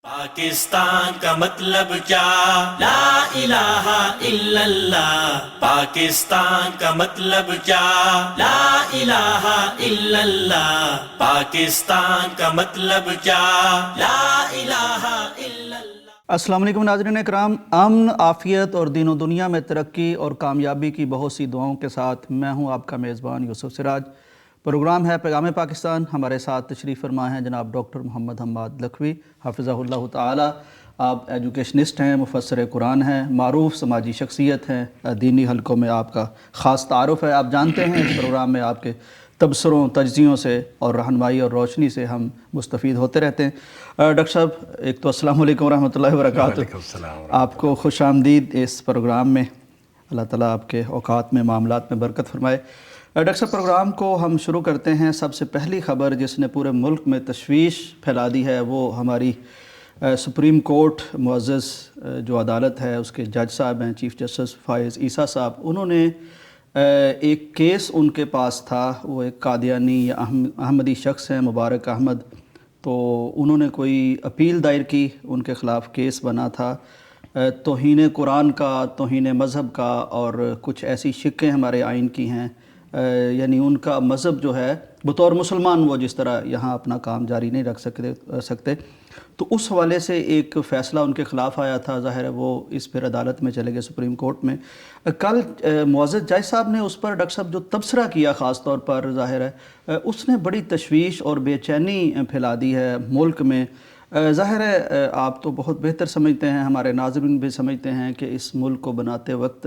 پاکستان کا مطلب کیا؟ لا الہ الا اللہ. پاکستان کا مطلب کیا؟ لا الہ الا اللہ. پاکستان کا مطلب کیا؟ لا الہ الا اللہ. السلام علیکم ناظرین اکرام. امن، عافیت اور دین و دنیا میں ترقی اور کامیابی کی بہت سی دعاؤں کے ساتھ میں ہوں آپ کا میزبان یوسف سراج. پروگرام ہے پیغام پاکستان. ہمارے ساتھ تشریف فرما ہیں جناب ڈاکٹر محمد حماد لکھوی حافظہ اللہ تعالی. آپ ایجوکیشنسٹ ہیں، مفسر قرآن ہیں، معروف سماجی شخصیت ہیں. دینی حلقوں میں آپ کا خاص تعارف ہے. آپ جانتے ہیں اس پروگرام میں آپ کے تبصروں، تجزیوں سے اور رہنمائی اور روشنی سے ہم مستفید ہوتے رہتے ہیں. ڈاکٹر صاحب ایک تو السلام علیکم ورحمۃ اللہ وبرکاتہ. آپ کو خوش آمدید اس پروگرام میں. اللہ تعالیٰ آپ کے اوقات میں، معاملات میں برکت فرمائے. ڈاکٹر صاحب پروگرام کو ہم شروع کرتے ہیں. سب سے پہلی خبر جس نے پورے ملک میں تشویش پھیلا دی ہے وہ ہماری سپریم کورٹ معزز جو عدالت ہے اس کے جج صاحب ہیں، چیف جسٹس فائز عیسیٰ صاحب. انہوں نے ایک کیس ان کے پاس تھا، وہ ایک قادیانی یا احمدی شخص ہیں مبارک احمد. تو انہوں نے کوئی اپیل دائر کی، ان کے خلاف کیس بنا تھا توہین قرآن کا، توہین مذہب کا، اور کچھ ایسی شقیں ہمارے آئین کی ہیں. یعنی ان کا مذہب جو ہے بطور مسلمان وہ جس طرح یہاں اپنا کام جاری نہیں رکھ سکتے. تو اس حوالے سے ایک فیصلہ ان کے خلاف آیا تھا. ظاہر ہے وہ اس پھر عدالت میں چلے گئے سپریم کورٹ میں. کل معزز جج صاحب نے اس پر ڈاکٹر صاحب جو تبصرہ کیا خاص طور پر، ظاہر ہے اس نے بڑی تشویش اور بے چینی پھیلا دی ہے ملک میں. ظاہر ہے آپ تو بہت بہتر سمجھتے ہیں، ہمارے ناظرین بھی سمجھتے ہیں کہ اس ملک کو بناتے وقت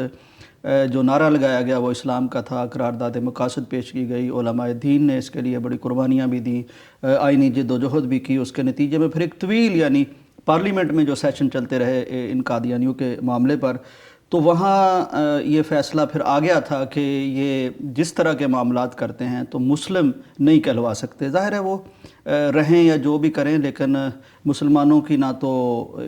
جو نعرہ لگایا گیا وہ اسلام کا تھا. قرارداد مقاصد پیش کی گئی، علماء دین نے اس کے لیے بڑی قربانیاں بھی دیں، آئینی جد و جہد بھی کی. اس کے نتیجے میں پھر ایک طویل یعنی پارلیمنٹ میں جو سیشن چلتے رہے ان قادیانیوں کے معاملے پر، تو وہاں یہ فیصلہ پھر آ گیا تھا کہ یہ جس طرح کے معاملات کرتے ہیں تو مسلم نہیں کہلوا سکتے. ظاہر ہے وہ رہیں یا جو بھی کریں، لیکن مسلمانوں کی نہ تو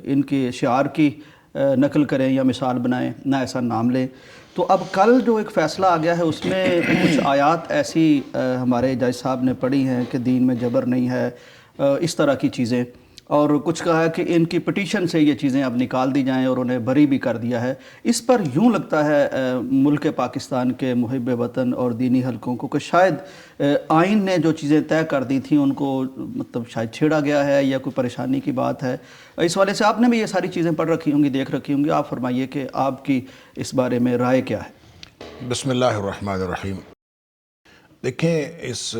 ان کے شعار کی نقل کریں یا مثال بنائیں، نہ ایسا نام لیں. تو اب کل جو ایک فیصلہ آ گیا ہے اس میں کچھ آیات ایسی ہمارے جج صاحب نے پڑھی ہیں کہ دین میں جبر نہیں ہے، اس طرح کی چیزیں، اور کچھ کہا ہے کہ ان کی پٹیشن سے یہ چیزیں اب نکال دی جائیں اور انہیں بری بھی کر دیا ہے. اس پر یوں لگتا ہے ملک پاکستان کے محب وطن اور دینی حلقوں کو کہ شاید آئین نے جو چیزیں طے کر دی تھیں ان کو مطلب شاید چھیڑا گیا ہے یا کوئی پریشانی کی بات ہے. اس والے سے آپ نے بھی یہ ساری چیزیں پڑھ رکھی ہوں گی، دیکھ رکھی ہوں گی. آپ فرمائیے کہ آپ کی اس بارے میں رائے کیا ہے؟ بسم اللہ الرحمن الرحیم. دیکھیں اس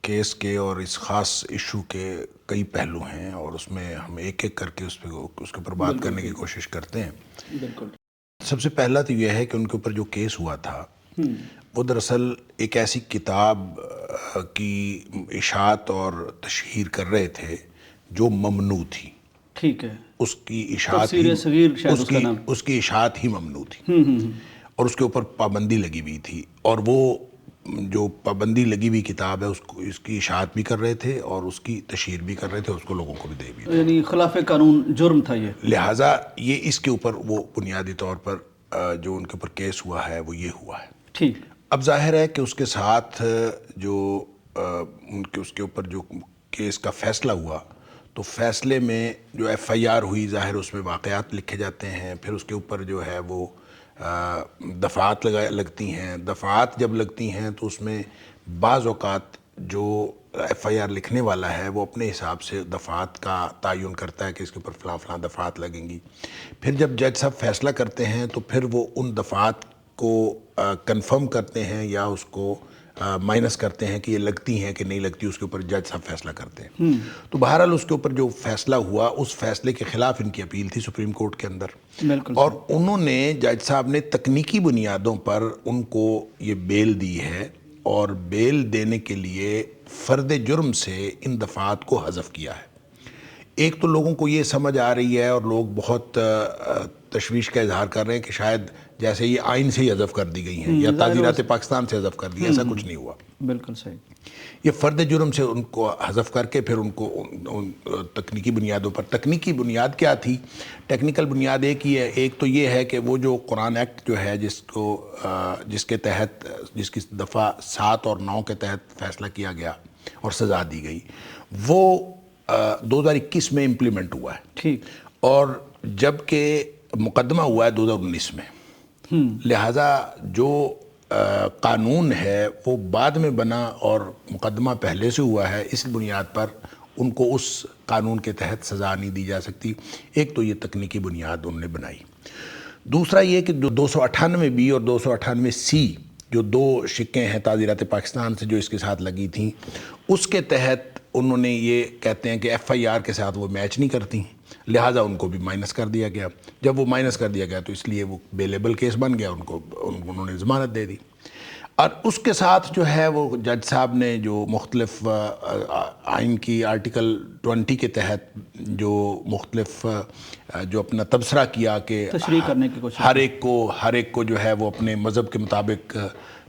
کیس کے اور اس خاص ایشو کے کئی پہلو ہیں اور اس میں ہم ایک ایک کر کے اس کے اوپر بات کرنے کی کوشش کرتے ہیں. بالکل. سب سے پہلا تو یہ ہے کہ ان کے اوپر جو کیس ہوا تھا وہ دراصل ایک ایسی کتاب کی اشاعت اور تشہیر کر رہے تھے جو ممنوع تھی. ٹھیک ہے. اس کی اشاعت تفسیر صغیر شاید اس کا نام. اس کی اشاعت ہی ممنوع تھی اور اس کے اوپر پابندی لگی ہوئی تھی. اور وہ جو پابندی لگی ہوئی کتاب ہے اس کی اشاعت بھی کر رہے تھے اور اس کی تشہیر بھی کر رہے تھے، اس کو لوگوں کو بھی دے بھی رہے تھے. یعنی خلاف قانون جرم تھا یہ. لہٰذا یہ اس کے اوپر وہ بنیادی طور پر جو ان کے اوپر کیس ہوا ہے وہ یہ ہوا ہے. ٹھیک. اب ظاہر ہے کہ اس کے ساتھ جو اس کے اوپر جو کیس کا فیصلہ ہوا تو فیصلے میں جو ایف آئی آر ہوئی، ظاہر اس میں واقعات لکھے جاتے ہیں. پھر اس کے اوپر جو ہے وہ دفعات لگتی ہیں. دفعات جب لگتی ہیں تو اس میں بعض اوقات جو ایف آئی آر لکھنے والا ہے وہ اپنے حساب سے دفعات کا تعین کرتا ہے کہ اس کے اوپر فلاں فلاں دفعات لگیں گی. پھر جب جج صاحب فیصلہ کرتے ہیں تو پھر وہ ان دفعات کو کنفرم کرتے ہیں یا اس کو مائنس کرتے ہیں کہ یہ لگتی ہیں کہ نہیں لگتی، اس کے اوپر جج صاحب فیصلہ کرتے ہیں. تو بہرحال اس کے اوپر جو فیصلہ ہوا اس فیصلے کے خلاف ان کی اپیل تھی سپریم کورٹ کے اندر. بالکل. اور انہوں نے جج صاحب نے تکنیکی بنیادوں پر ان کو یہ بیل دی ہے اور بیل دینے کے لیے فرد جرم سے ان دفعات کو حذف کیا ہے. ایک تو لوگوں کو یہ سمجھ آ رہی ہے اور لوگ بہت تشویش کا اظہار کر رہے ہیں کہ شاید جیسے یہ آئین سے ہی حذف کر دی گئی ہیں یا تعزیرات پاکستان سے حذف کر دی. ایسا کچھ نہیں ہوا. بالکل صحیح. یہ فرد جرم سے ان کو حذف کر کے پھر ان کو تکنیکی بنیادوں پر. تکنیکی بنیاد کیا تھی؟ ٹیکنیکل بنیاد ایک ہی ہے. ایک تو یہ ہے کہ وہ جو قرآن ایکٹ جو ہے جس کے تحت جس کی دفعہ 7 اور 9 کے تحت فیصلہ کیا گیا اور سزا دی گئی، وہ 2021 میں امپلیمنٹ ہوا ہے، ٹھیک، اور جب کہ مقدمہ ہوا ہے 2019 میں، لہٰذا جو قانون ہے وہ بعد میں بنا اور مقدمہ پہلے سے ہوا ہے، اس بنیاد پر ان کو اس قانون کے تحت سزا نہیں دی جا سکتی۔ ایک تو یہ تکنیکی بنیاد انہوں نے بنائی، دوسرا یہ کہ جو 298B اور 298C جو دو شکیں ہیں تعزیرات پاکستان سے جو اس کے ساتھ لگی تھیں، اس کے تحت انہوں نے یہ کہتے ہیں کہ FIR کے ساتھ وہ میچ نہیں کرتی، لہٰذا ان کو بھی مائنس کر دیا گیا۔ جب وہ مائنس کر دیا گیا تو اس لیے وہ بیلیبل کیس بن گیا، انہوں نے ضمانت دے دی۔ اور اس کے ساتھ جو ہے وہ جج صاحب نے جو مختلف آئین کی آرٹیکل 20 کے تحت جو مختلف جو اپنا تبصرہ کیا کہ تشریح کرنے کی کوشش، ہر ایک کو جو ہے وہ اپنے مذہب کے مطابق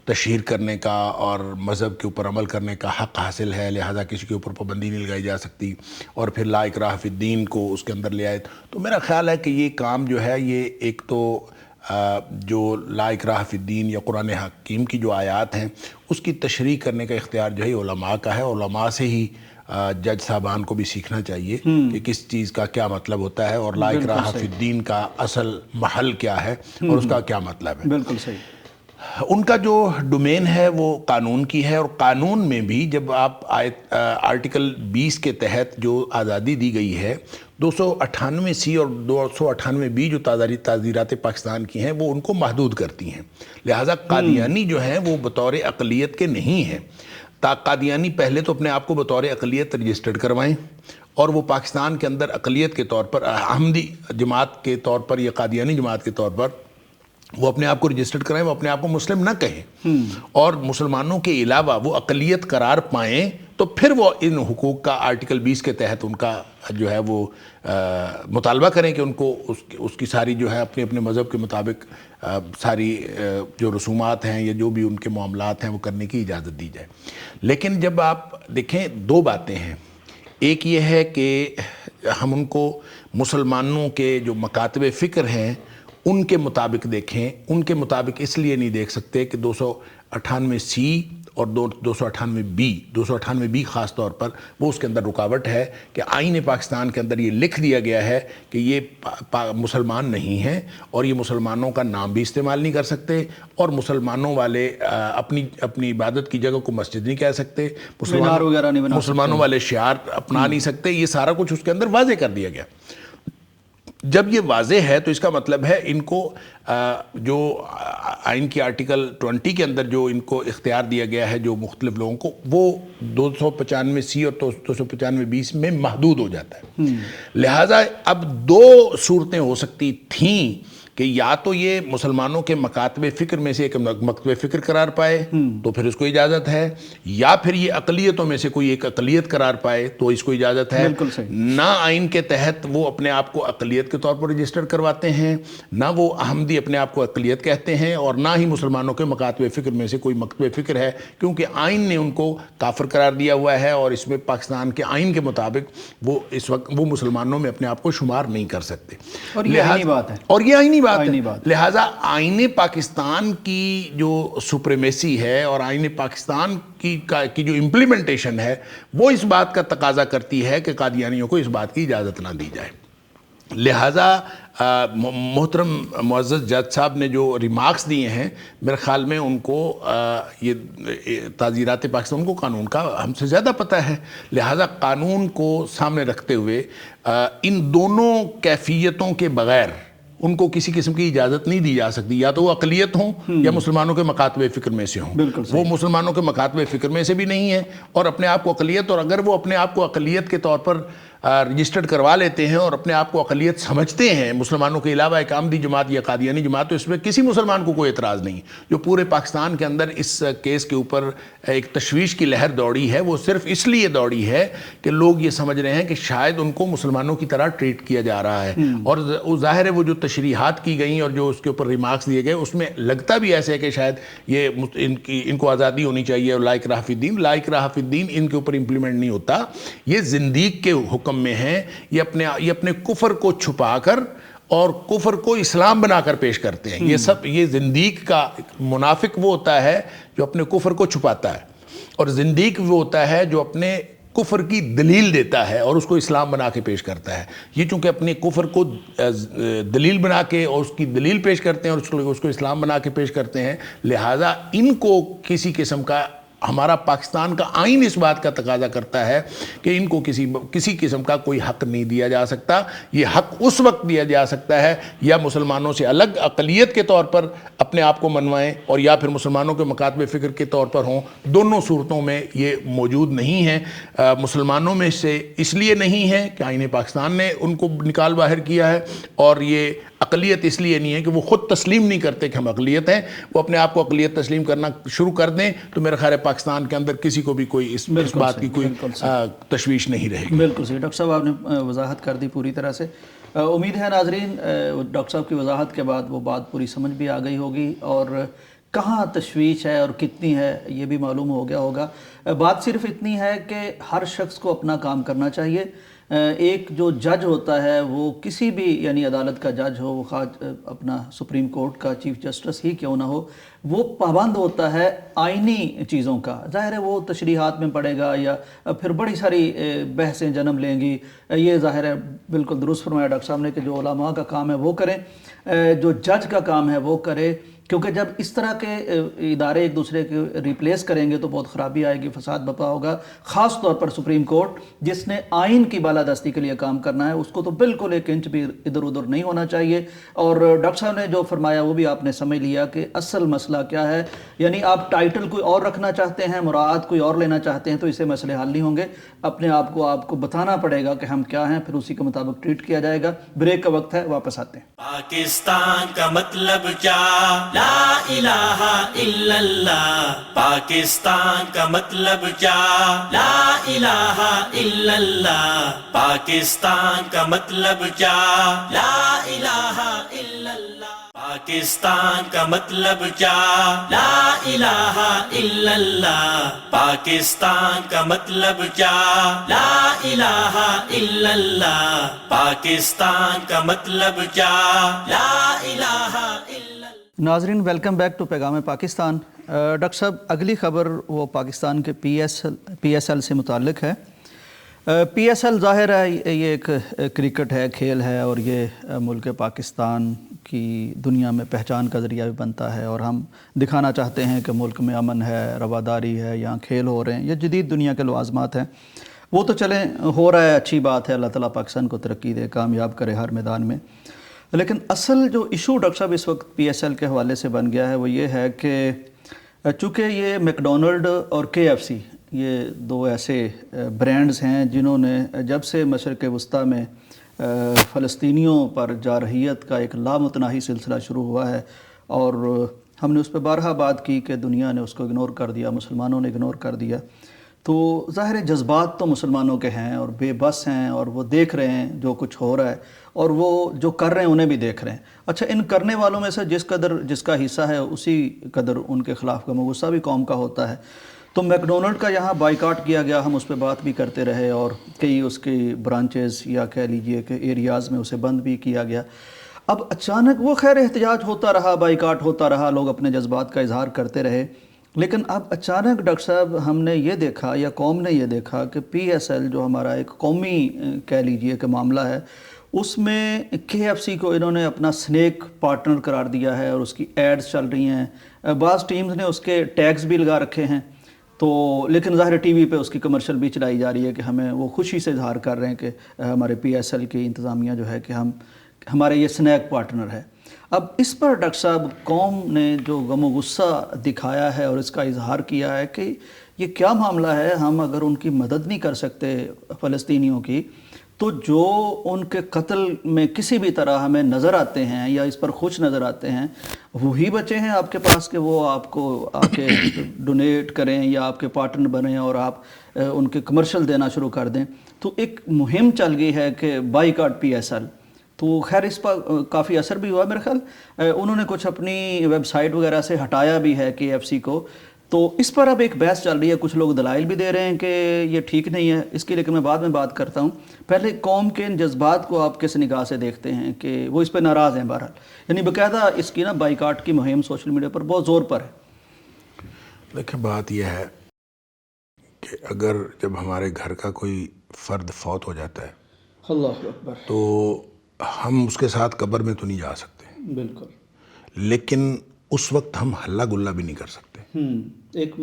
تشہیر کرنے کا اور مذہب کے اوپر عمل کرنے کا حق حاصل ہے، لہٰذا کسی کے اوپر پابندی نہیں لگائی جا سکتی، اور پھر لا اکراہ فی الدین کو اس کے اندر لے آئے۔ تو میرا خیال ہے کہ یہ کام جو ہے یہ ایک تو جو لا اکراہ فی الدین یا قرآن حکیم کی جو آیات ہیں اس کی تشریح کرنے کا اختیار جو ہے علماء کا ہے، علماء سے ہی جج صاحبان کو بھی سیکھنا چاہیے کہ کس چیز کا کیا مطلب ہوتا ہے اور لا اکراہ فی الدین کا اصل محل کیا ہے اور اس کا کیا مطلب ہے۔ بالکل صحیح۔ ان کا جو ڈومین ہے وہ قانون کی ہے، اور قانون میں بھی جب آپ آرٹیکل 20 کے تحت جو آزادی دی گئی ہے، 298C اور 298B جو تعزیرات پاکستان کی ہیں وہ ان کو محدود کرتی ہیں، لہٰذا قادیانی جو ہیں وہ بطور اقلیت کے نہیں ہیں۔ قادیانی پہلے تو اپنے آپ کو بطور اقلیت رجسٹرڈ کروائیں، اور وہ پاکستان کے اندر اقلیت کے طور پر، احمدی جماعت کے طور پر یا قادیانی جماعت کے طور پر وہ اپنے آپ کو رجسٹرڈ کرائیں، وہ اپنے آپ کو مسلم نہ کہیں، اور مسلمانوں کے علاوہ وہ اقلیت قرار پائیں، تو پھر وہ ان حقوق کا آرٹیکل 20 کے تحت ان کا جو ہے وہ مطالبہ کریں کہ ان کو اس کی ساری جو ہے اپنے اپنے مذہب کے مطابق ساری جو رسومات ہیں یا جو بھی ان کے معاملات ہیں وہ کرنے کی اجازت دی جائے۔ لیکن جب آپ دیکھیں دو باتیں ہیں، ایک یہ ہے کہ ہم ان کو مسلمانوں کے جو مکاتب فکر ہیں ان کے مطابق دیکھیں، ان کے مطابق اس لیے نہیں دیکھ سکتے کہ 298C اور 298B خاص طور پر وہ اس کے اندر رکاوٹ ہے کہ آئین پاکستان کے اندر یہ لکھ دیا گیا ہے کہ یہ مسلمان نہیں ہیں، اور یہ مسلمانوں کا نام بھی استعمال نہیں کر سکتے، اور مسلمانوں والے اپنی عبادت کی جگہ کو مسجد نہیں کہہ سکتے، مسلمانوں والے شعار اپنا نہیں سکتے، یہ سارا کچھ اس کے اندر واضح کر دیا گیا۔ جب یہ واضح ہے تو اس کا مطلب ہے ان کو جو آئین کی آرٹیکل 20 کے اندر جو ان کو اختیار دیا گیا ہے جو مختلف لوگوں کو، وہ 295C اور 295B میں محدود ہو جاتا ہے۔ لہٰذا اب دو صورتیں ہو سکتی تھیں کہ یا تو یہ مسلمانوں کے مکاتب فکر میں سے ایک مکتب فکر قرار پائے تو پھر اس کو اجازت ہے، یا پھر یہ اقلیتوں میں سے کوئی ایک اقلیت قرار پائے تو اس کو اجازت ہے۔ نہ آئین کے تحت وہ اپنے آپ کو اقلیت کے طور پر رجسٹر کرواتے ہیں، نہ وہ احمدی اپنے آپ کو اقلیت کہتے ہیں، اور نہ ہی مسلمانوں کے مکاتب فکر میں سے کوئی مکتب فکر ہے، کیونکہ آئین نے ان کو کافر قرار دیا ہوا ہے، اور اس میں پاکستان کے آئین کے مطابق وہ اس وقت وہ مسلمانوں میں اپنے آپ کو شمار نہیں کر سکتے، اور یہ آئینی بات ہے، اور یہ آئینی بات ہے۔ لہٰذا آئین پاکستان کی جو سپریمیسی ہے اور آئین پاکستان کی جو امپلیمنٹیشن ہے وہ اس بات کا تقاضا کرتی ہے کہ قادیانیوں کو اس بات کی اجازت نہ دی جائے۔ لہٰذا محترم معزز جج صاحب نے جو ریمارکس دیے ہیں، میرے خیال میں ان کو یہ تعزیرات پاکستان کو قانون کا ہم سے زیادہ پتہ ہے، لہٰذا قانون کو سامنے رکھتے ہوئے ان دونوں کیفیتوں کے بغیر ان کو کسی قسم کی اجازت نہیں دی جا سکتی، یا تو وہ اقلیت ہوں یا مسلمانوں کے مکاتب فکر میں سے ہوں۔ وہ مسلمانوں کے مکاتب فکر میں سے بھی نہیں ہیں اور اپنے آپ کو اقلیت، اور اگر وہ اپنے آپ کو اقلیت کے طور پر رجسٹرڈ کروا لیتے ہیں اور اپنے آپ کو اقلیت سمجھتے ہیں مسلمانوں کے علاوہ ایک احمدی جماعت یا قادیانی جماعت، تو اس میں کسی مسلمان کو کوئی اعتراض نہیں۔ جو پورے پاکستان کے اندر اس کیس کے اوپر ایک تشویش کی لہر دوڑی ہے وہ صرف اس لیے دوڑی ہے کہ لوگ یہ سمجھ رہے ہیں کہ شاید ان کو مسلمانوں کی طرح ٹریٹ کیا جا رہا ہے، اور ظاہر ہے وہ جو تشریحات کی گئیں اور جو اس کے اوپر ریمارکس دیے گئے اس میں لگتا بھی ایسے ہے کہ شاید یہ ان کو آزادی ہونی چاہیے، اور لا اکراہ فی الدین، لا اکراہ فی الدین ان کے اوپر امپلیمنٹ نہیں ہوتا، یہ زندیق کے حکم میں ہے۔ یہ اپنے کفر کو چھپا کر اور کفر کو اسلام بنا کر پیش کرتے ہیں۔ یہ زندیق کا منافق وہ ہوتا ہے جو اپنے کفر کو چھپاتا ہے، اور زندیق وہ ہوتا ہے جو اپنے کفر کی دلیل دیتا ہے اور اس کو اسلام بنا کے پیش کرتا ہے. یہ چونکہ اپنے کفر کو دلیل بنا کے اور اس کی دلیل پیش کرتے ہیں اور اس کو اسلام بنا کے پیش کرتے ہیں, لہٰذا ان کو کسی قسم کا, ہمارا پاکستان کا آئین اس بات کا تقاضا کرتا ہے کہ ان کو کسی قسم کا کوئی حق نہیں دیا جا سکتا. یہ حق اس وقت دیا جا سکتا ہے یا مسلمانوں سے الگ اقلیت کے طور پر اپنے آپ کو منوائیں اور یا پھر مسلمانوں کے مکاتب فکر کے طور پر ہوں. دونوں صورتوں میں یہ موجود نہیں ہیں. مسلمانوں میں سے اس لیے نہیں ہے کہ آئین پاکستان نے ان کو نکال باہر کیا ہے, اور یہ اقلیت اس لیے نہیں ہے کہ وہ خود تسلیم نہیں کرتے کہ ہم اقلیت ہیں. وہ اپنے آپ کو اقلیت تسلیم کرنا شروع کر دیں تو میرا خیال ہے پاکستان کے اندر کسی کو بھی کوئی اس بات کی کوئی تشویش نہیں رہے گی. بالکل صحیح. ڈاکٹر صاحب آپ نے وضاحت کر دی پوری طرح سے. امید ہے ناظرین ڈاکٹر صاحب کی وضاحت کے بعد وہ بات پوری سمجھ بھی آ گئی ہوگی, اور کہاں تشویش ہے اور کتنی ہے یہ بھی معلوم ہو گیا ہوگا. بات صرف اتنی ہے کہ ہر شخص کو اپنا کام کرنا چاہیے. ایک جو جج ہوتا ہے وہ کسی بھی یعنی عدالت کا جج ہو, وہ خواہ اپنا سپریم کورٹ کا چیف جسٹس ہی کیوں نہ ہو, وہ پابند ہوتا ہے آئینی چیزوں کا. ظاہر ہے وہ تشریحات میں پڑے گا یا پھر بڑی ساری بحثیں جنم لیں گی. یہ ظاہر ہے بالکل درست فرمایا ڈاکٹر صاحب نے کہ جو علماء کا کام ہے وہ کریں, جو جج کا کام ہے وہ کرے, کیونکہ جب اس طرح کے ادارے ایک دوسرے کے ریپلیس کریں گے تو بہت خرابی آئے گی, فساد برپا ہوگا. خاص طور پر سپریم کورٹ جس نے آئین کی بالادستی کے لیے کام کرنا ہے, اس کو تو بالکل ایک انچ بھی ادھر ادھر نہیں ہونا چاہیے. اور ڈاکٹر صاحب نے جو فرمایا وہ بھی آپ نے سمجھ لیا کہ اصل مسئلہ کیا ہے. یعنی آپ ٹائٹل کوئی اور رکھنا چاہتے ہیں, مراعات کوئی اور لینا چاہتے ہیں تو اسے مسئلے حل نہیں ہوں گے. اپنے آپ کو بتانا پڑے گا کہ ہم کیا ہیں, پھر اسی کے مطابق ٹریٹ کیا جائے گا. بریک کا وقت ہے, واپس آتے ہیں. پاکستان کا مطلب کیا, لا الہ الا اللہ. پاکستان کا مطلب کیا, لا الہ الا اللہ. پاکستان کا مطلب کیا, لا الہ الا اللہ. پاکستان کا مطلب کیا, لا الہ الا اللہ. پاکستان کا مطلب کیا, لا الہ الا اللہ. پاکستان کا مطلب کیا, لا الہ الا اللہ. ناظرین ویلکم بیک ٹو پیغام پاکستان. ڈاکٹر صاحب اگلی خبر وہ پاکستان کے پی ایس ایل سے متعلق ہے. پی ایس ایل ظاہر ہے یہ ایک کرکٹ ہے, کھیل ہے, اور یہ ملک پاکستان کی دنیا میں پہچان کا ذریعہ بھی بنتا ہے, اور ہم دکھانا چاہتے ہیں کہ ملک میں امن ہے, رواداری ہے, یہاں کھیل ہو رہے ہیں. یہ جدید دنیا کے لوازمات ہیں, وہ تو چلیں ہو رہا ہے, اچھی بات ہے, اللہ تعالیٰ پاکستان کو ترقی دے, کامیاب کرے ہر میدان میں. لیکن اصل جو ایشو ڈاکٹر صاحب اس وقت پی ایس ایل کے حوالے سے بن گیا ہے وہ یہ ہے کہ چونکہ یہ میک ڈونلڈ اور کے ایف سی یہ دو ایسے برانڈز ہیں جنہوں نے جب سے مشرق وسطیٰ میں فلسطینیوں پر جارحیت کا ایک لامتناہی سلسلہ شروع ہوا ہے, اور ہم نے اس پہ بارہا بات کی کہ دنیا نے اس کو اگنور کر دیا, مسلمانوں نے اگنور کر دیا, تو ظاہر جذبات تو مسلمانوں کے ہیں اور بے بس ہیں, اور وہ دیکھ رہے ہیں جو کچھ ہو رہا ہے, اور وہ جو کر رہے ہیں انہیں بھی دیکھ رہے ہیں. اچھا, ان کرنے والوں میں سے جس کا حصہ ہے اسی قدر ان کے خلاف غم و غصہ بھی قوم کا ہوتا ہے. تو میک ڈونلڈ کا یہاں بائیکاٹ کیا گیا, ہم اس پہ بات بھی کرتے رہے, اور کئی اس کی برانچز یا کہہ لیجئے کہ ایریاز میں اسے بند بھی کیا گیا. اب اچانک وہ خیر احتجاج ہوتا رہا, بائیکاٹ ہوتا رہا, لوگ اپنے جذبات کا اظہار کرتے رہے, لیکن اب اچانک ڈاکٹر صاحب ہم نے یہ دیکھا یا قوم نے یہ دیکھا کہ پی ایس ایل جو ہمارا ایک قومی کہہ لیجئے کہ معاملہ ہے, اس میں کے ایف سی کو انہوں نے اپنا سنیک پارٹنر قرار دیا ہے, اور اس کی ایڈز چل رہی ہیں. بعض ٹیمز نے اس کے ٹیگز بھی لگا رکھے ہیں, تو لیکن ظاہر ٹی وی پہ اس کی کمرشل بھی چلائی جا رہی ہے کہ ہمیں وہ خوشی سے اظہار کر رہے ہیں کہ ہمارے پی ایس ایل کی انتظامیہ جو ہے کہ ہمارے یہ سنیک پارٹنر ہے. اب اس پر ڈاکٹر صاحب قوم نے جو غم و غصہ دکھایا ہے اور اس کا اظہار کیا ہے کہ یہ کیا معاملہ ہے, ہم اگر ان کی مدد نہیں کر سکتے فلسطینیوں کی, تو جو ان کے قتل میں کسی بھی طرح ہمیں نظر آتے ہیں یا اس پر خوش نظر آتے ہیں, وہی بچے ہیں آپ کے پاس کہ وہ آپ کو آ کے ڈونیٹ کریں یا آپ کے پارٹنر بنیں اور آپ ان کے کمرشل دینا شروع کر دیں. تو ایک مہم چل گئی ہے کہ بائیکاٹ پی ایس ایل. تو خیر اس پر کافی اثر بھی ہوا میرے خیال, انہوں نے کچھ اپنی ویب سائٹ وغیرہ سے ہٹایا بھی ہے کے ایف سی کو. تو اس پر اب ایک بحث چل رہی ہے, کچھ لوگ دلائل بھی دے رہے ہیں کہ یہ ٹھیک نہیں ہے اس کی, لیکن میں بعد میں بات کرتا ہوں. پہلے قوم کے ان جذبات کو آپ کس نگاہ سے دیکھتے ہیں کہ وہ اس پہ ناراض ہیں بہرحال, یعنی باقاعدہ اس کی بائیکاٹ کی مہم سوشل میڈیا پر بہت زور پر ہے. دیکھیں بات یہ ہے کہ اگر جب ہمارے گھر کا کوئی فرد فوت ہو جاتا ہے اللہ اکبر. تو ہم اس کے ساتھ قبر میں تو نہیں جا سکتے، بالکل. لیکن اس وقت ہم ہلا گلا بھی نہیں کر سکتے. ایک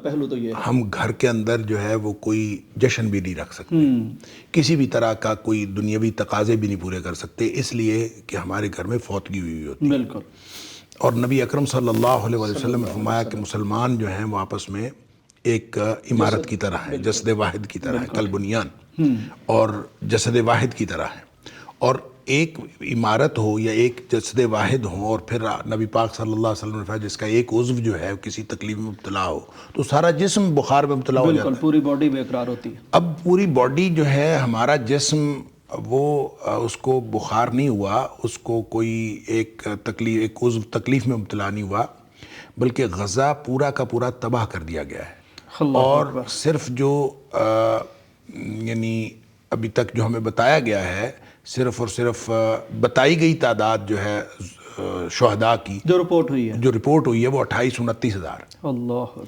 پہلو تو یہ ہے. ہم گھر کے اندر جو ہے وہ کوئی جشن بھی نہیں رکھ سکتے، کسی بھی طرح کا کوئی دنیاوی تقاضے بھی نہیں پورے کر سکتے، اس لیے کہ ہمارے گھر میں فوتگی ہوئی ہوتی ہے. بالکل. اور نبی اکرم صلی اللہ علیہ وسلم نے فرمایا کہ مسلمان جو ہیں وہ آپس میں ایک عمارت کی طرح ہے، جسد واحد کی طرح ہے، کل بنیان، اور جسد واحد کی طرح ہے. اور ایک عمارت ہو یا ایک جسد واحد ہو، اور پھر نبی پاک صلی اللہ علیہ وسلم نے فرمایا جس کا ایک عضو جو ہے کسی تکلیف میں مبتلا ہو تو سارا جسم بخار میں مبتلا ہو جاتا ہے. بالکل، پوری باڈی بے قرار ہوتی ہے. اب پوری باڈی جو ہے، ہمارا جسم، وہ اس کو بخار نہیں ہوا، اس کو کوئی ایک عضو تکلیف میں مبتلا نہیں ہوا، بلکہ غزہ پورا کا پورا تباہ کر دیا گیا ہے. اور صرف جو یعنی ابھی تک جو ہمیں بتایا گیا ہے، صرف اور صرف بتائی گئی تعداد جو ہے شہداء کی جو رپورٹ ہوئی ہے وہ 28-29 ہزار. اللہ اکبر.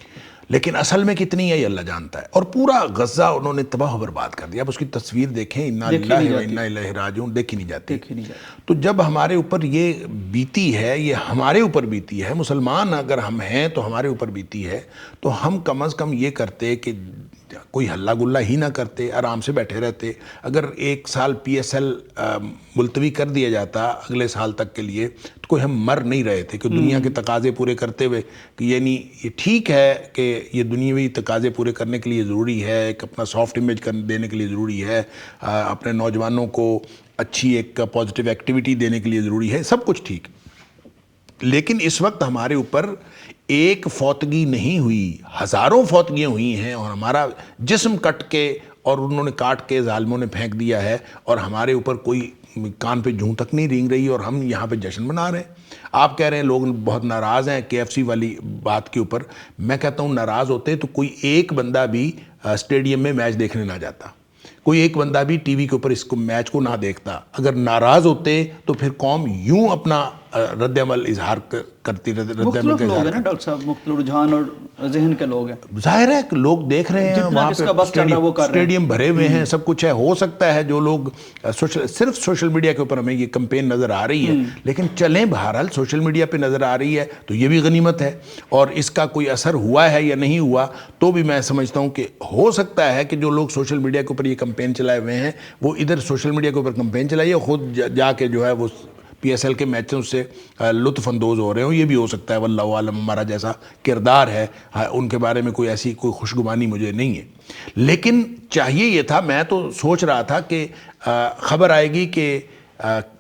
لیکن اصل میں کتنی ہے یہ اللہ جانتا ہے. اور پورا غزہ انہوں نے تباہ و برباد کر دیا. اب اس کی تصویر دیکھیں، انا للہ و انا الیہ راجعون، دیکھی نہیں جاتی. تو جب ہمارے اوپر یہ بیتی ہے، یہ ہمارے اوپر بیتی ہے، مسلمان اگر ہم ہیں تو ہمارے اوپر بیتی ہے، تو ہم کم از کم یہ کرتے کہ کوئی ہلا گلا ہی نہ کرتے، آرام سے بیٹھے رہتے. اگر 1 سال PSL ملتوی کر دیا جاتا اگلے سال تک کے لیے، تو کوئی ہم مر نہیں رہے تھے. کہ دنیا کے تقاضے پورے کرتے ہوئے، کہ یعنی یہ ٹھیک ہے کہ یہ دنیاوی تقاضے پورے کرنے کے لیے ضروری ہے، ایک اپنا سافٹ امیج دینے کے لیے ضروری ہے، اپنے نوجوانوں کو اچھی ایک پازیٹیو ایکٹیویٹی دینے کے لیے ضروری ہے، سب کچھ ٹھیک. لیکن اس وقت ہمارے اوپر ایک فوتگی نہیں ہوئی، ہزاروں فوتگیاں ہوئی ہیں، اور ہمارا جسم کٹ کے اور انہوں نے کاٹ کے ظالموں نے پھینک دیا ہے، اور ہمارے اوپر کوئی کان پہ جوں تک نہیں رینگ رہی، اور ہم یہاں پہ جشن منا رہے ہیں. آپ کہہ رہے ہیں لوگ بہت ناراض ہیں KFC والی بات کے اوپر. میں کہتا ہوں ناراض ہوتے تو کوئی ایک بندہ بھی اسٹیڈیم میں میچ دیکھنے نہ جاتا، کوئی ایک بندہ بھی ٹی وی کے اوپر اس کو میچ کو نہ دیکھتا. اگر ناراض ہوتے تو پھر قوم یوں اپنا رد عمل اظہار کرتی رہتی. مختلف لوگ ہیں نا ڈاکٹر صاحب، مختلف رجحان اور ذہن کے لوگ ہیں. ظاہر ہے کہ لوگ دیکھ رہے ہیں، وہاں پہ اسٹیڈیم بھرے ہوئے ہیں، سب کچھ ہے. ہو سکتا ہے جو لوگ صرف سوشل میڈیا کے اوپر ہمیں یہ کمپین نظر آ رہی ہے، لیکن چلیں بہرحال سوشل میڈیا پہ نظر آ رہی ہے تو یہ بھی غنیمت ہے. اور اس کا کوئی اثر ہوا ہے یا نہیں ہوا تو بھی میں سمجھتا ہوں کہ ہو سکتا ہے کہ جو لوگ سوشل میڈیا کے اوپر یہ کمپین چلائے ہوئے ہیں، وہ ادھر سوشل میڈیا کے اوپر کمپین چلائیے، خود جا کے جو ہے وہ PSL کے میچوں سے لطف اندوز ہو رہے ہوں. یہ بھی ہو سکتا ہے، واللہ عالم. ہمارا جیسا کردار ہے ان کے بارے میں کوئی ایسی کوئی خوشگمانی مجھے نہیں ہے. لیکن چاہیے یہ تھا، میں تو سوچ رہا تھا کہ خبر آئے گی کہ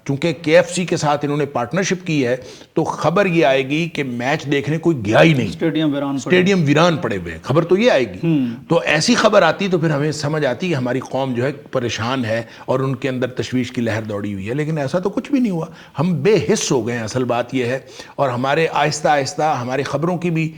چونکہ KFC کے ساتھ انہوں نے پارٹنرشپ کی ہے، تو خبر یہ آئے گی کہ میچ دیکھنے کوئی گیا ہی نہیں، اسٹیڈیم ویران پڑے ہوئے. خبر تو یہ آئے گی. تو ایسی خبر آتی تو پھر ہمیں سمجھ آتی کہ ہماری قوم جو ہے پریشان ہے اور ان کے اندر تشویش کی لہر دوڑی ہوئی ہے. لیکن ایسا تو کچھ بھی نہیں ہوا. ہم بے حس ہو گئے ہیں، اصل بات یہ ہے. اور ہمارے آہستہ آہستہ ہماری خبروں کی بھی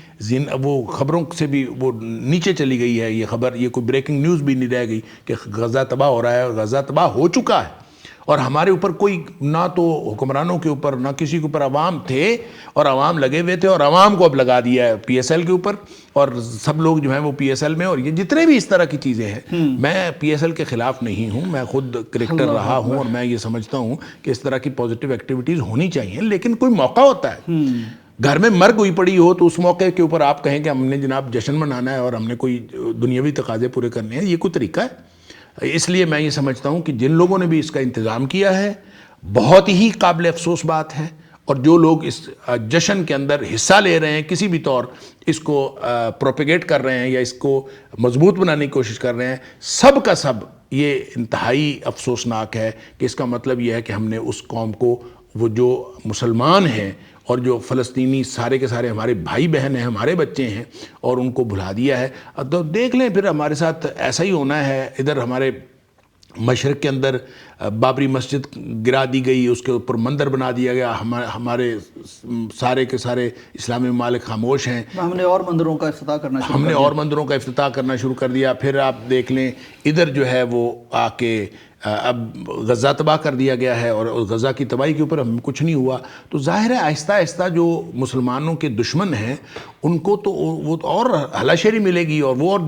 وہ خبروں سے بھی وہ نیچے چلی گئی ہے. یہ خبر، یہ کوئی بریکنگ نیوز بھی نہیں رہ گئی کہ غزہ تباہ ہو رہا ہے. غزہ تباہ ہو چکا ہے، اور ہمارے اوپر کوئی نہ تو حکمرانوں کے اوپر نہ کسی کے اوپر، عوام تھے اور عوام لگے ہوئے تھے، اور عوام کو اب لگا دیا ہے PSL کے اوپر. اور سب لوگ جو ہیں وہ PSL میں، اور یہ جتنے بھی اس طرح کی چیزیں ہیں، میں PSL کے خلاف نہیں ہوں، میں خود کرکٹر رہا ہوں، اور میں یہ سمجھتا ہوں کہ اس طرح کی پازیٹیو ایکٹیویٹیز ہونی چاہیے. لیکن کوئی موقع ہوتا ہے، گھر میں مرگ ہوئی پڑی ہو تو اس موقع کے اوپر آپ کہیں کہ ہم نے جناب جشن منانا ہے اور ہم نے کوئی دنیاوی تقاضے پورے کرنے ہیں، یہ کوئی طریقہ ہے؟ اس لیے میں یہ سمجھتا ہوں کہ جن لوگوں نے بھی اس کا انتظام کیا ہے، بہت ہی قابل افسوس بات ہے. اور جو لوگ اس جشن کے اندر حصہ لے رہے ہیں، کسی بھی طور اس کو پروپیگیٹ کر رہے ہیں یا اس کو مضبوط بنانے کی کوشش کر رہے ہیں، سب کا سب یہ انتہائی افسوسناک ہے. کہ اس کا مطلب یہ ہے کہ ہم نے اس قوم کو، وہ جو مسلمان ہیں اور جو فلسطینی سارے کے سارے ہمارے بھائی بہن ہیں، ہمارے بچے ہیں، اور ان کو بھلا دیا ہے. تو دیکھ لیں پھر ہمارے ساتھ ایسا ہی ہونا ہے. ادھر ہمارے مشرق کے اندر بابری مسجد گرا دی گئی، اس کے اوپر مندر بنا دیا گیا. ہمارے سارے کے سارے اسلامی ممالک خاموش ہیں. ہم نے اور مندروں کا افتتاح کرنا شروع کر دیا. پھر آپ دیکھ لیں ادھر جو ہے وہ آ کے اب غزہ تباہ کر دیا گیا ہے اور غزہ کی تباہی کے اوپر ہم کچھ نہیں ہوا، تو ظاہر ہے آہستہ آہستہ جو مسلمانوں کے دشمن ہیں ان کو تو وہ اور ہلاشیری ملے گی اور وہ اور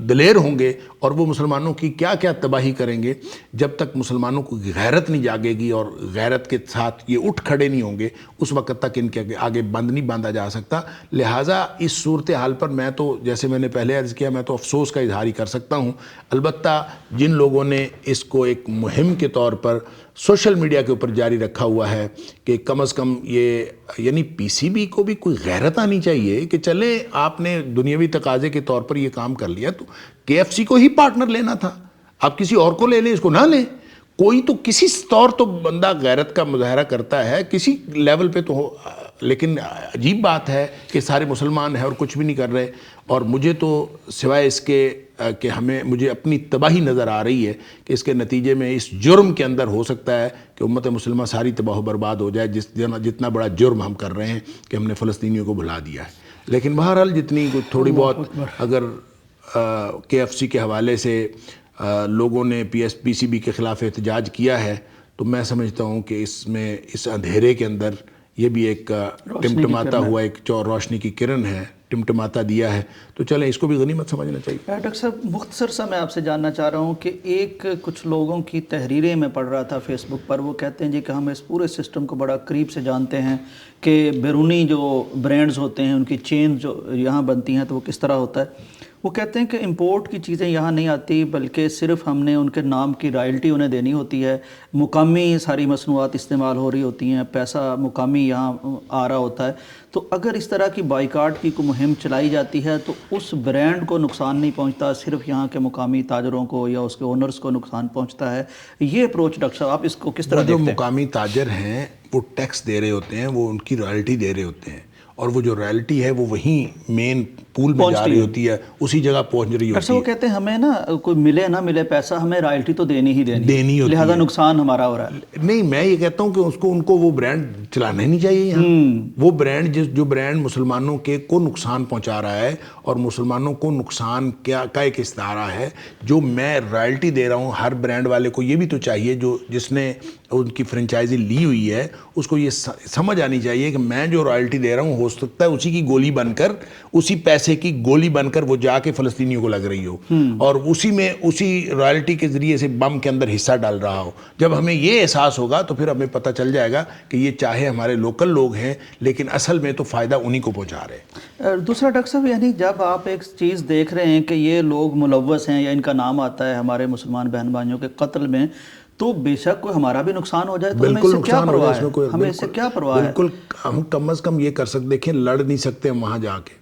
دلیر ہوں گے اور وہ مسلمانوں کی کیا کیا تباہی کریں گے. جب تک مسلمانوں کو غیرت نہیں جاگے گی اور غیرت کے ساتھ یہ اٹھ کھڑے نہیں ہوں گے اس وقت تک ان کے آگے بند نہیں باندھا جا سکتا. لہٰذا اس صورتحال پر میں تو جیسے میں نے پہلے عرض کیا میں تو افسوس کا اظہار ہی کر سکتا ہوں. البتہ جن لوگوں نے اس کو ایک مہم کے طور پر سوشل میڈیا کے اوپر جاری رکھا ہوا ہے کہ کم از کم یہ یعنی پی سی بی کو بھی کوئی غیرت آنی چاہیے کہ چلے آپ نے دنیاوی تقاضے کے طور پر یہ کام کر لیا تو کے ایف سی کو ہی پارٹنر لینا تھا. آپ کسی اور کو لے لیں، اس کو نہ لیں. کوئی تو کسی طور تو بندہ غیرت کا مظاہرہ کرتا ہے کسی لیول پہ تو ہو، لیکن عجیب بات ہے کہ سارے مسلمان ہیں اور کچھ بھی نہیں کر رہے. اور مجھے تو سوائے اس کے کہ مجھے اپنی تباہی نظر آ رہی ہے کہ اس کے نتیجے میں اس جرم کے اندر ہو سکتا ہے کہ امت مسلمہ ساری تباہ و برباد ہو جائے، جتنا بڑا جرم ہم کر رہے ہیں کہ ہم نے فلسطینیوں کو بھلا دیا ہے. لیکن بہرحال جتنی تھوڑی بہت اگر کے ایف سی کے حوالے سے لوگوں نے پی سی بی کے خلاف احتجاج کیا ہے تو میں سمجھتا ہوں کہ اس میں اس اندھیرے کے اندر یہ بھی ایک ٹمٹماتا ہوا ایک روشنی کی کرن ہے، ٹمٹماتا دیا ہے. تو چلیں اس کو بھی غنیمت سمجھنا چاہیے. ڈاکٹر صاحب مختصر سا میں آپ سے جاننا چاہ رہا ہوں کہ کچھ لوگوں کی تحریریں میں پڑھ رہا تھا فیس بک پر، وہ کہتے ہیں جی کہ ہم اس پورے سسٹم کو بڑا قریب سے جانتے ہیں کہ بیرونی جو برانڈز ہوتے ہیں ان کی چین جو یہاں بنتی ہیں تو وہ کس طرح ہوتا ہے. وہ کہتے ہیں کہ امپورٹ کی چیزیں یہاں نہیں آتی بلکہ صرف ہم نے ان کے نام کی رائلٹی انہیں دینی ہوتی ہے، مقامی ساری مصنوعات استعمال ہو رہی ہوتی ہیں، پیسہ مقامی یہاں آ رہا ہوتا ہے. تو اگر اس طرح کی بائیکاٹ کی کوئی مہم چلائی جاتی ہے تو اس برانڈ کو نقصان نہیں پہنچتا، صرف یہاں کے مقامی تاجروں کو یا اس کے اونرز کو نقصان پہنچتا ہے. یہ اپروچ ڈاکٹر صاحب آپ اس کو کس طرح دیکھتے ہیں؟ جو مقامی تاجر ہیں وہ ٹیکس دے رہے ہوتے ہیں، وہ ان کی رائلٹی دے رہے ہوتے ہیں اور وہ جو رائلٹی ہے وہ وہیں مین پول میں جا رہی ہوتی ہے، اسی جگہ پہنچ رہی ہوتی ہے. وہ کہتے ہیں ہمیں نا کوئی ملے نہ ملے پیسہ ہمیں رائلٹی تو دینی ہی دینی ہوتی ہے، لہذا نقصان ہمارا ہو رہا ہے. نہیں میں یہ کہتا ہوں کہ ان کو وہ برانڈ چلانا ہی نہیں چاہیے یہاں. وہ برانڈ جو برانڈ مسلمانوں کو نقصان پہنچا رہا ہے اور مسلمانوں کو نقصان کا ایک استعارہ ہے، جو میں رائلٹی دے رہا ہوں ہر برانڈ والے کو یہ بھی تو چاہیے جس نے ان کی فرنچائزی لی ہوئی ہے اس کو یہ سمجھ آنی چاہیے کہ میں جو رائلٹی دے رہا ہوں ہو سکتا ہے اسی کی گولی بن کر، اسی پیسے کی گولی بن کر وہ جا کے فلسطینیوں کو لگ رہی ہو اور اسی رائلٹی کے ذریعے سے بم کے اندر حصہ ڈال رہا ہو. جب ہمیں یہ احساس ہوگا تو پھر ہمیں پتہ چل جائے گا کہ یہ چاہے ہمارے لوکل لوگ ہیں لیکن اصل میں تو فائدہ انہی کو پہنچا رہے ہیں. دوسرا ڈاکٹر صاحب یعنی جب آپ ایک چیز دیکھ رہے ہیں کہ یہ لوگ ملوث ہیں یا ان کا نام آتا ہے ہمارے مسلمان بہن بھائیوں کے قتل میں، تو بے شک کوئی ہمارا بھی نقصان ہو جائے تو ہمیں اس سے کیا پرواہ ہے؟ ہمیں اس سے کیا پرواہ ہے؟ بالکل ہم کم از کم یہ کر سکتے، دیکھیں لڑ نہیں سکتے ہم وہاں جا کے،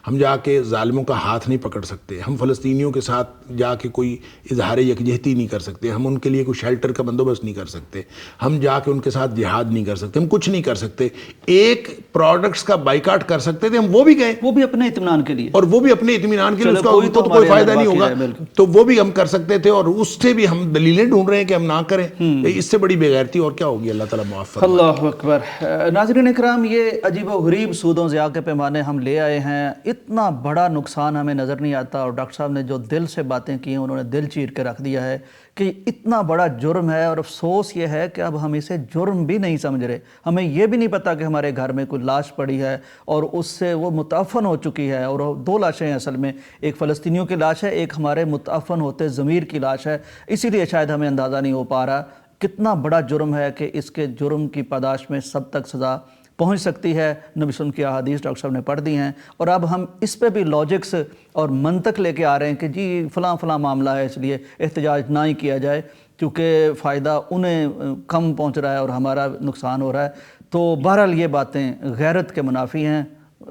ہم جا کے ظالموں کا ہاتھ نہیں پکڑ سکتے، ہم فلسطینیوں کے ساتھ جا کے کوئی اظہار یکجہتی نہیں کر سکتے، ہم ان کے لیے کوئی شیلٹر کا بندوبست نہیں کر سکتے، ہم جا کے ان کے ساتھ جہاد نہیں کر سکتے، ہم کچھ نہیں کر سکتے. ایک پروڈکٹس کا بائیکاٹ کر سکتے تھے، ہم وہ بھی گئے، وہ بھی اپنے اطمینان کے لیے، اور وہ بھی اپنے اطمینان کے لیے، اس کا ان کو تو کوئی فائدہ نہیں ہوگا تو وہ بھی ہم کر سکتے تھے اور اس سے بھی ہم دلیلیں ڈھونڈ رہے ہیں کہ ہم نہ کریں. اس سے بڑی بے غیرتی اور کیا ہوگی؟ اللہ تعالیٰ معاف فرمائے. اللہ اکبر. ناظرین اکرام، یہ عجیب و غریب سودوں ضیاع کے پیمانے ہم لے آئے ہیں. اتنا بڑا نقصان ہمیں نظر نہیں آتا اور ڈاکٹر صاحب نے جو دل سے باتیں کی ہیں انہوں نے دل چیر کے رکھ دیا ہے کہ اتنا بڑا جرم ہے. اور افسوس یہ ہے کہ اب ہم اسے جرم بھی نہیں سمجھ رہے. ہمیں یہ بھی نہیں پتا کہ ہمارے گھر میں کوئی لاش پڑی ہے اور اس سے وہ متعفن ہو چکی ہے، اور دو لاشیں ہیں اصل میں، ایک فلسطینیوں کی لاش ہے، ایک ہمارے متعفن ہوتے ضمیر کی لاش ہے. اسی لیے شاید ہمیں اندازہ نہیں ہو پا رہا کتنا بڑا جرم ہے کہ اس کے جرم کی پاداش میں سب تک سزا پہنچ سکتی ہے. نبی صلی اللہ علیہ وسلم کی احادیث ڈاکٹر صاحب نے پڑھ دی ہیں اور اب ہم اس پہ بھی لاجکس اور منطق لے کے آ رہے ہیں کہ جی فلاں فلاں معاملہ ہے اس لیے احتجاج نہ ہی کیا جائے کیونکہ فائدہ انہیں کم پہنچ رہا ہے اور ہمارا نقصان ہو رہا ہے. تو بہرحال یہ باتیں غیرت کے منافی ہیں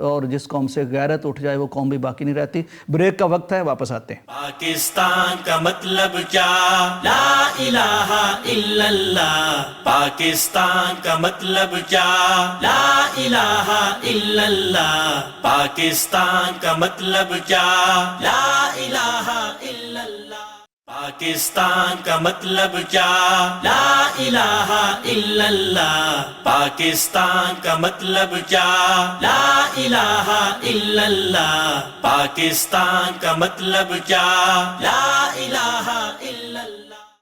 اور جس قوم سے غیرت اٹھ جائے وہ قوم بھی باقی نہیں رہتی. بریک کا وقت ہے، واپس آتے ہیں. پاکستان کا مطلب کیا؟ لا الہ الا اللہ. پاکستان کا مطلب کیا؟ لا الہ الا اللہ. پاکستان کا مطلب کیا؟ لا الہ الا اللہ. پاکستان کا مطلب کیا؟ لا الہ الا اللہ. پاکستان کا مطلب کیا؟ لا الہ الا اللہ. پاکستان کا مطلب کیا؟ لا الہ الا اللہ.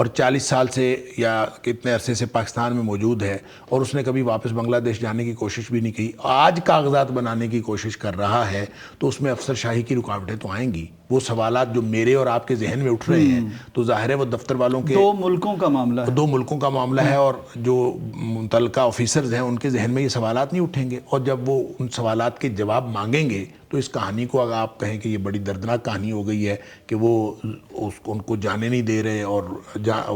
اور 40 سال سے یا کتنے عرصے سے پاکستان میں موجود ہے اور اس نے کبھی واپس بنگلہ دیش جانے کی کوشش بھی نہیں کی، آج کاغذات بنانے کی کوشش کر رہا ہے، تو اس میں افسر شاہی کی رکاوٹیں تو آئیں گی۔ وہ سوالات جو میرے اور آپ کے ذہن میں اٹھ رہے ہیں تو ظاہر ہے وہ دفتر والوں کے دو ملکوں کا معاملہ ہے، 2 ملکوں کا معاملہ ہے، اور جو متعلقہ آفیسرز ہیں ان کے ذہن میں یہ سوالات نہیں اٹھیں گے، اور جب وہ ان سوالات کے جواب مانگیں گے تو اس کہانی کو اگر آپ کہیں کہ یہ بڑی دردناک کہانی ہو گئی ہے کہ وہ ان کو جانے نہیں دے رہے اور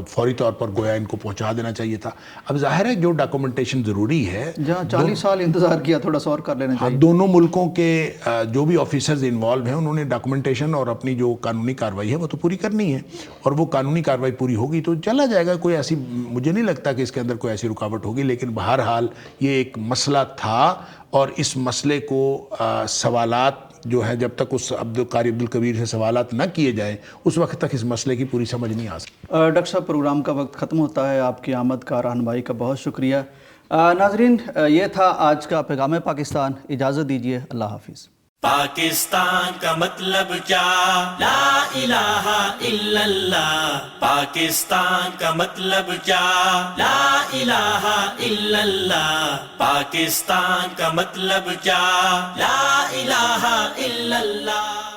فوری طور پر گویا ان کو پہنچا دینا چاہیے تھا۔ اب ظاہر ہے جو ڈاکومنٹیشن ضروری ہے، جہاں 40 سال انتظار کیا تھوڑا سا اور کر لینا چاہیے۔ دونوں ملکوں کے جو بھی آفیسرز انوالو ہیں انہوں نے ڈاکومنٹیشن اور اپنی جو قانونی کارروائی ہے وہ تو پوری کرنی ہے، اور وہ قانونی کارروائی پوری ہوگی تو چلا جائے گا۔ کوئی ایسی مجھے نہیں لگتا کہ اس کے اندر کوئی ایسی رکاوٹ ہوگی، لیکن بہرحال یہ ایک مسئلہ تھا، اور اس مسئلے کو سوالات جو ہے جب تک اس قاری عبدالکبیر سے سوالات نہ کیے جائیں اس وقت تک اس مسئلے کی پوری سمجھ نہیں آ سکتی۔ ڈاکٹر صاحب پروگرام کا وقت ختم ہوتا ہے، آپ کی آمد کا رہنمائی کا بہت شکریہ۔ ناظرین یہ تھا آج کا پیغام پاکستان، اجازت دیجیے، اللہ حافظ۔ پاکستان کا مطلب کیا؟ لا الہ الا اللہ۔ پاکستان کا مطلب کیا؟ لا الہ الا اللہ۔ پاکستان کا مطلب کیا؟ لا الہ الا اللہ۔